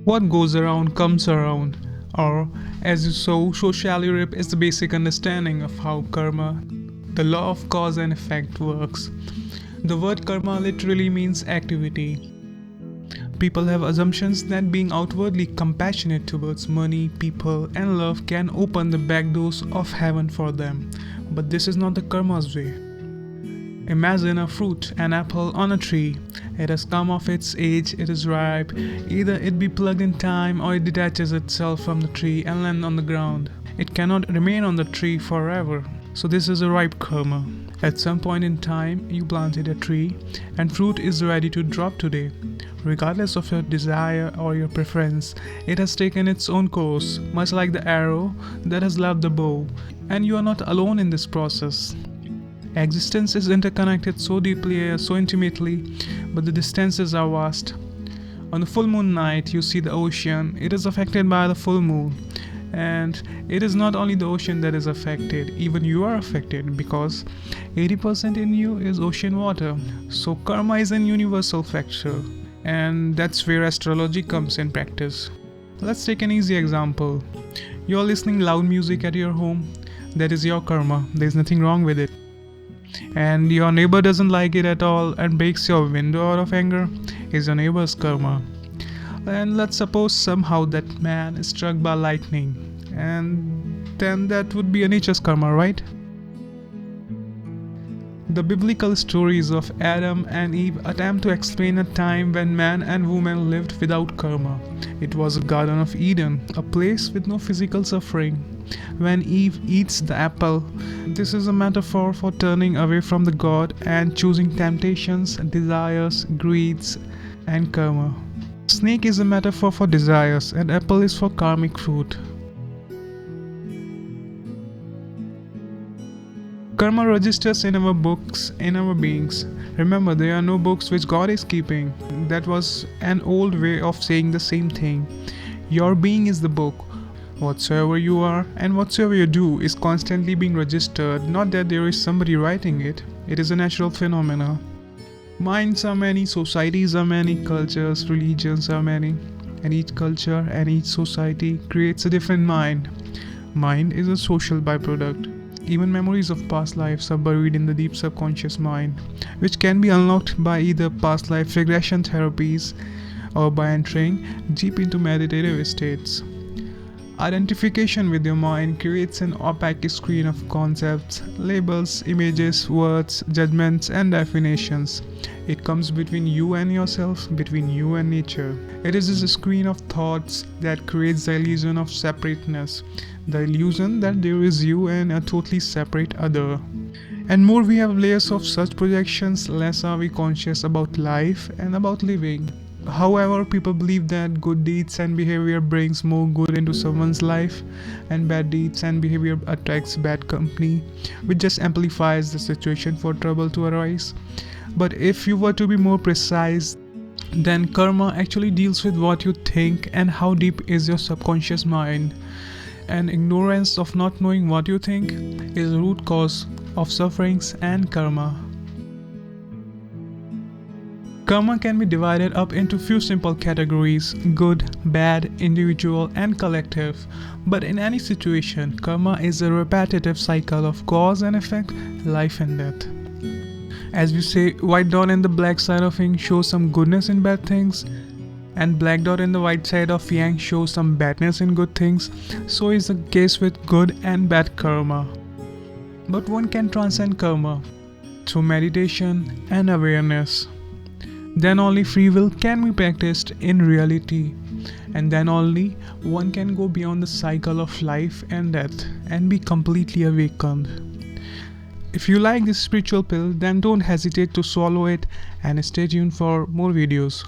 What goes around comes around, or as you saw, socially rip is the basic understanding of how karma, the law of cause and effect, works. The word karma literally means activity. People have assumptions that being outwardly compassionate towards money, people, and love can open the back doors of heaven for them. But this is not the karma's way. Imagine a fruit, an apple on a tree. It has come of its age, it is ripe. Either it be plucked in time or it detaches itself from the tree and lands on the ground. It cannot remain on the tree forever. So this is a ripe karma. At some point in time, you planted a tree and fruit is ready to drop today. Regardless of your desire or your preference, it has taken its own course, much like the arrow that has left the bow. And you are not alone in this process. Existence is interconnected so deeply, so intimately, but the distances are vast. On the full moon night, you see the ocean. It is affected by the full moon. And it is not only the ocean that is affected, even you are affected because 80% in you is ocean water. So karma is an universal factor, and that's where astrology comes in practice. Let's take an easy example. You're listening loud music at your home. That is your karma. There's nothing wrong with it. And your neighbor doesn't like it at all and breaks your window out of anger, is your neighbor's karma. And let's suppose somehow that man is struck by lightning, and then that would be a nature's karma, right? The biblical stories of Adam and Eve attempt to explain a time when man and woman lived without karma. It was a Garden of Eden, a place with no physical suffering. When Eve eats the apple, this is a metaphor for turning away from the God and choosing temptations, desires, greeds, and karma. Snake is a metaphor for desires, and apple is for karmic fruit. Karma registers in our books, in our beings. Remember, there are no books which God is keeping. That was an old way of saying the same thing. Your being is the book. Whatsoever you are and whatsoever you do is constantly being registered, not that there is somebody writing it. It is a natural phenomena. Minds are many, societies are many, cultures, religions are many, and each culture and each society creates a different mind. Mind is a social byproduct. Even memories of past lives are buried in the deep subconscious mind, which can be unlocked by either past life regression therapies or by entering deep into meditative states. Identification with your mind creates an opaque screen of concepts, labels, images, words, judgments, and definitions. It comes between you and yourself, between you and nature. It is this screen of thoughts that creates the illusion of separateness, the illusion that there is you and a totally separate other. And more we have layers of such projections, less are we conscious about life and about living. However, people believe that good deeds and behavior brings more good into someone's life, and bad deeds and behavior attracts bad company, which just amplifies the situation for trouble to arise. But if you were to be more precise, then karma actually deals with what you think and how deep is your subconscious mind. And ignorance of not knowing what you think is the root cause of sufferings and karma. Karma can be divided up into few simple categories: good, bad, individual, and collective. But in any situation, karma is a repetitive cycle of cause and effect, life and death. As we say, white dot in the black side of yin shows some goodness in bad things, and black dot in the white side of yang shows some badness in good things. So is the case with good and bad karma. But one can transcend karma through meditation and awareness. Then only free will can be practiced in reality, and then only one can go beyond the cycle of life and death and be completely awakened. If you like this spiritual pill, then don't hesitate to swallow it and stay tuned for more videos.